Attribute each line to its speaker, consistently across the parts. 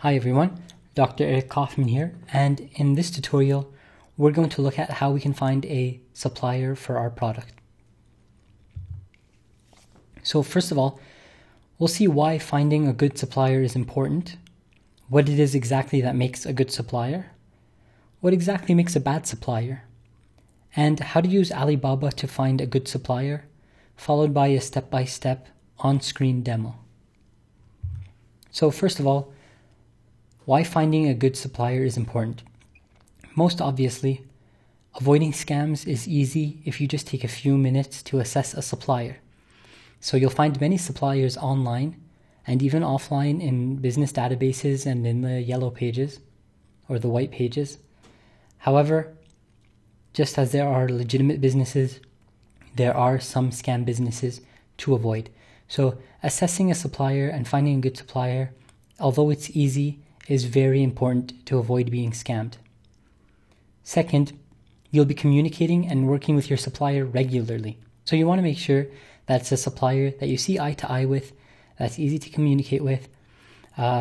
Speaker 1: Hi everyone, Dr. Eric Kaufman here, and in this tutorial we're going to look at how we can find a supplier for our product. So first of all, we'll see why finding a good supplier is important, what it is exactly that makes a good supplier, what exactly makes a bad supplier, and how to use Alibaba to find a good supplier, followed by a step-by-step on-screen demo. So first of all, why finding a good supplier is important. Most obviously, avoiding scams is easy if you just take a few minutes to assess a supplier. So you'll find many suppliers online and even offline in business databases and in the yellow pages or the white pages. However, just as there are legitimate businesses, there are some scam businesses to avoid. So assessing a supplier and finding a good supplier, although it's easy, is very important to avoid being scammed. Second, you'll be communicating and working with your supplier regularly. So you want to make sure that it's a supplier that you see eye to eye with, that's easy to communicate with,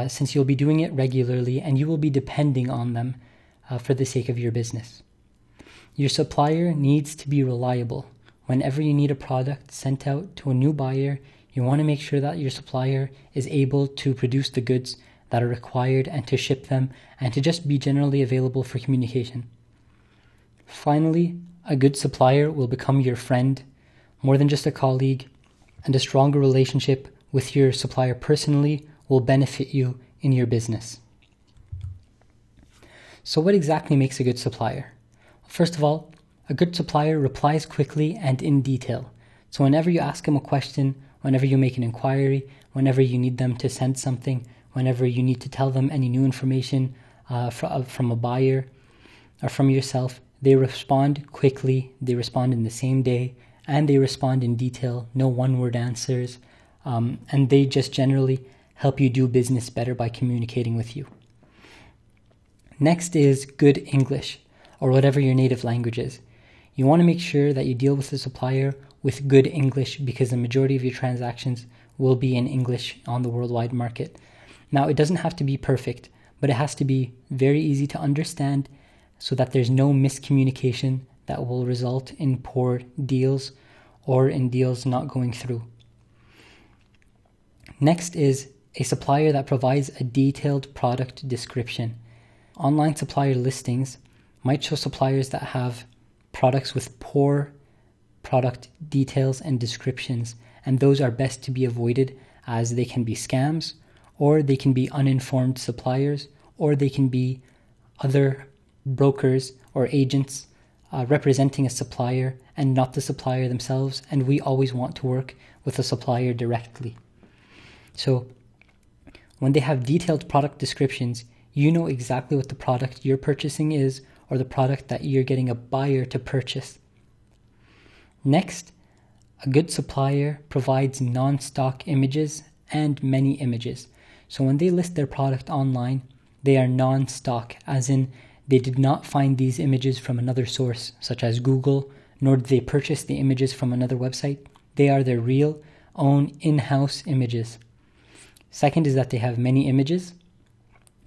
Speaker 1: since you'll be doing it regularly and you will be depending on them for the sake of your business. Your supplier needs to be reliable. Whenever you need a product sent out to a new buyer, you want to make sure that your supplier is able to produce the goods that are required and to ship them and to just be generally available for communication. Finally, a good supplier will become your friend, more than just a colleague, and a stronger relationship with your supplier personally will benefit you in your business. So what exactly makes a good supplier? First of all, a good supplier replies quickly and in detail. So whenever you ask them a question, whenever you make an inquiry, whenever you need them to send something, whenever you need to tell them any new information from a buyer or from yourself, they respond quickly, they respond in the same day, and they respond in detail, no one-word answers, and they just generally help you do business better by communicating with you. Next is good English, or whatever your native language is. You want to make sure that you deal with the supplier with good English because the majority of your transactions will be in English on the worldwide market. Now, it doesn't have to be perfect, but it has to be very easy to understand so that there's no miscommunication that will result in poor deals or in deals not going through. Next is a supplier that provides a detailed product description. Online supplier listings might show suppliers that have products with poor product details and descriptions, and those are best to be avoided as they can be scams, or they can be uninformed suppliers, or they can be other brokers or agents representing a supplier and not the supplier themselves, and we always want to work with a supplier directly. So when they have detailed product descriptions, you know exactly what the product you're purchasing is or the product that you're getting a buyer to purchase. Next, a good supplier provides non-stock images and many images. So when they list their product online, they are non-stock, as in they did not find these images from another source, such as Google, nor did they purchase the images from another website. They are their real own in-house images. Second is that they have many images.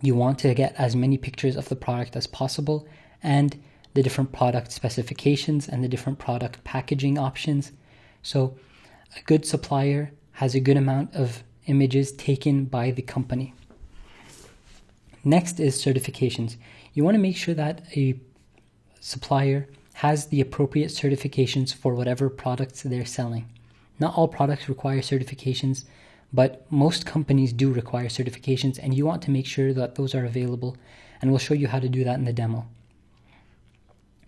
Speaker 1: You want to get as many pictures of the product as possible and the different product specifications and the different product packaging options. So a good supplier has a good amount of images taken by the company. Next is certifications. You want to make sure that a supplier has the appropriate certifications for whatever products they're selling. Not all products require certifications, but most companies do require certifications, and you want to make sure that those are available, and we'll show you how to do that in the demo.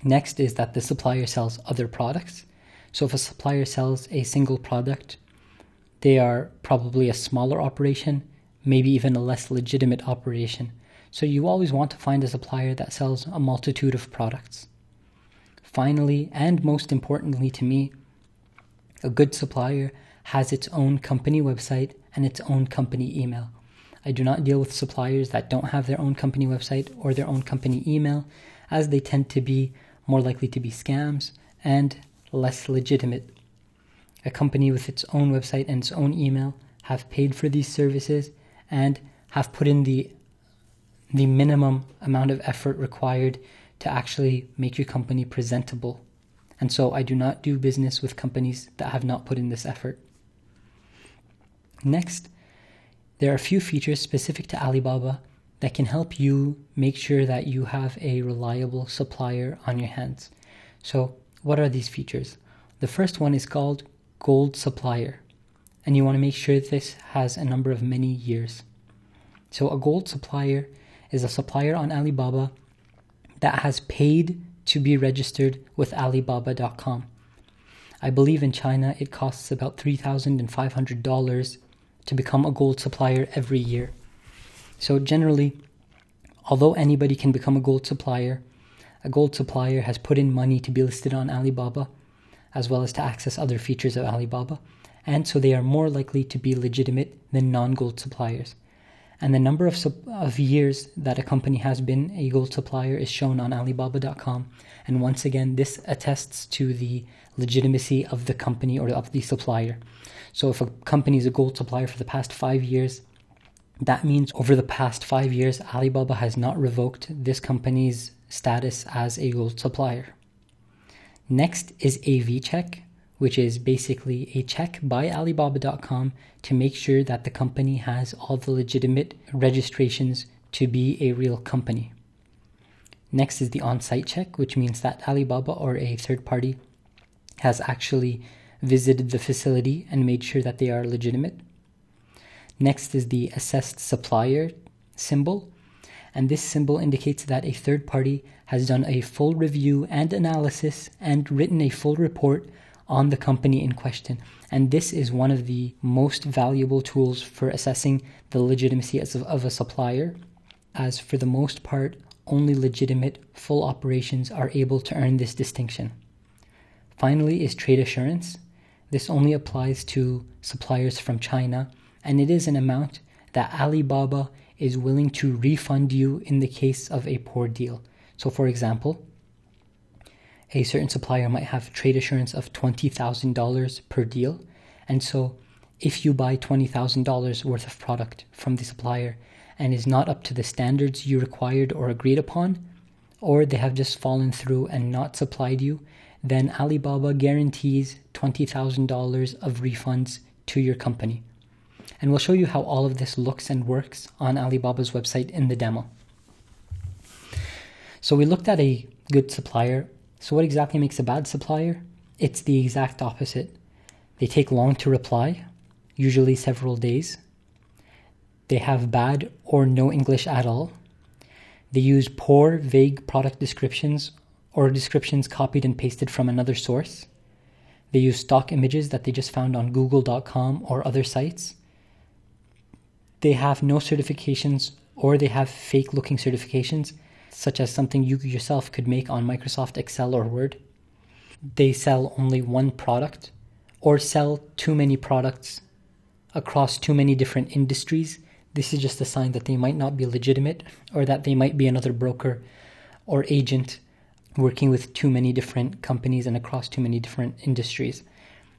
Speaker 1: Next is that the supplier sells other products. So if a supplier sells a single product, they are probably a smaller operation, maybe even a less legitimate operation. So you always want to find a supplier that sells a multitude of products. Finally, and most importantly to me, a good supplier has its own company website and its own company email. I do not deal with suppliers that don't have their own company website or their own company email, as they tend to be more likely to be scams and less legitimate. A company with its own website and its own email have paid for these services and have put in the the minimum amount of effort required to actually make your company presentable. And so I do not do business with companies that have not put in this effort. Next, there are a few features specific to Alibaba that can help you make sure that you have a reliable supplier on your hands. So what are these features? The first one is called Gold Supplier, and you want to make sure this has a number of many years. So a Gold Supplier is a supplier on Alibaba that has paid to be registered with Alibaba.com. I believe in China it costs about $3,500 to become a gold supplier every year. So generally, although anybody can become a gold supplier has put in money to be listed on Alibaba, as well as to access other features of Alibaba, and so they are more likely to be legitimate than non-gold suppliers. And the number of years that a company has been a gold supplier is shown on Alibaba.com. And once again, this attests to the legitimacy of the company or of the supplier. So if a company is a gold supplier for the past 5 years, that means over the past 5 years, Alibaba has not revoked this company's status as a gold supplier. Next is a V-check, which is basically a check by Alibaba.com to make sure that the company has all the legitimate registrations to be a real company. Next is the on-site check, which means that Alibaba or a third party has actually visited the facility and made sure that they are legitimate. Next is the assessed supplier symbol, and this symbol indicates that a third party has done a full review and analysis and written a full report on the company in question. And this is one of the most valuable tools for assessing the legitimacy of a supplier, as for the most part, only legitimate full operations are able to earn this distinction. Finally is trade assurance. This only applies to suppliers from China, and it is an amount that Alibaba is willing to refund you in the case of a poor deal. So for example, a certain supplier might have trade assurance of $20,000 per deal. And so if you buy $20,000 worth of product from the supplier and is not up to the standards you required or agreed upon, or they have just fallen through and not supplied you, then Alibaba guarantees $20,000 of refunds to your company. And we'll show you how all of this looks and works on Alibaba's website in the demo. So we looked at a good supplier. So what exactly makes a bad supplier? It's the exact opposite. They take long to reply, usually several days. They have bad or no English at all. They use poor, vague product descriptions or descriptions copied and pasted from another source. They use stock images that they just found on Google.com or other sites. They have no certifications, or they have fake-looking certifications, such as something you yourself could make on Microsoft Excel or Word. They sell only one product, or sell too many products across too many different industries. This is just a sign that they might not be legitimate, or that they might be another broker or agent working with too many different companies and across too many different industries.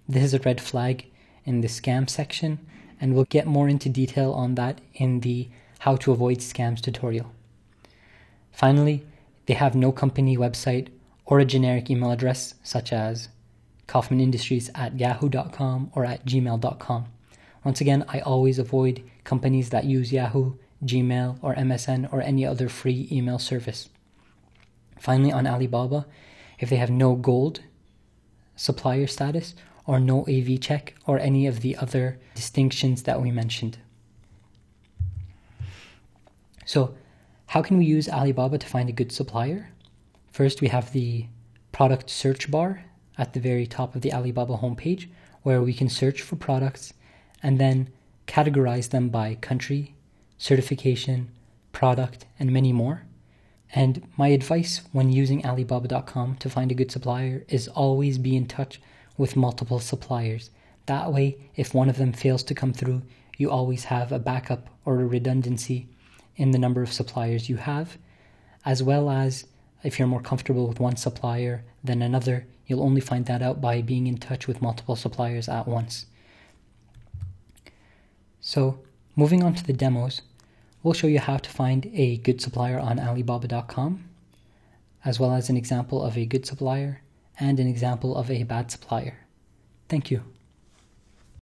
Speaker 1: This is a red flag in the scam section, and we'll get more into detail on that in the How to Avoid Scams tutorial. Finally, they have no company website or a generic email address such as kaufmanindustries@yahoo.com or @gmail.com. Once again, I always avoid companies that use Yahoo, Gmail, or MSN or any other free email service. Finally, on Alibaba, if they have no gold supplier status or no AV check or any of the other distinctions that we mentioned. So, how can we use Alibaba to find a good supplier? First, we have the product search bar at the very top of the Alibaba homepage, where we can search for products and then categorize them by country, certification, product, and many more. And my advice when using Alibaba.com to find a good supplier is always be in touch with multiple suppliers. That way, if one of them fails to come through, you always have a backup or a redundancy in the number of suppliers you have, as well as if you're more comfortable with one supplier than another, you'll only find that out by being in touch with multiple suppliers at once. So, moving on to the demos, We'll show you how to find a good supplier on Alibaba.com, as well as an example of a good supplier and an example of a bad supplier. Thank you.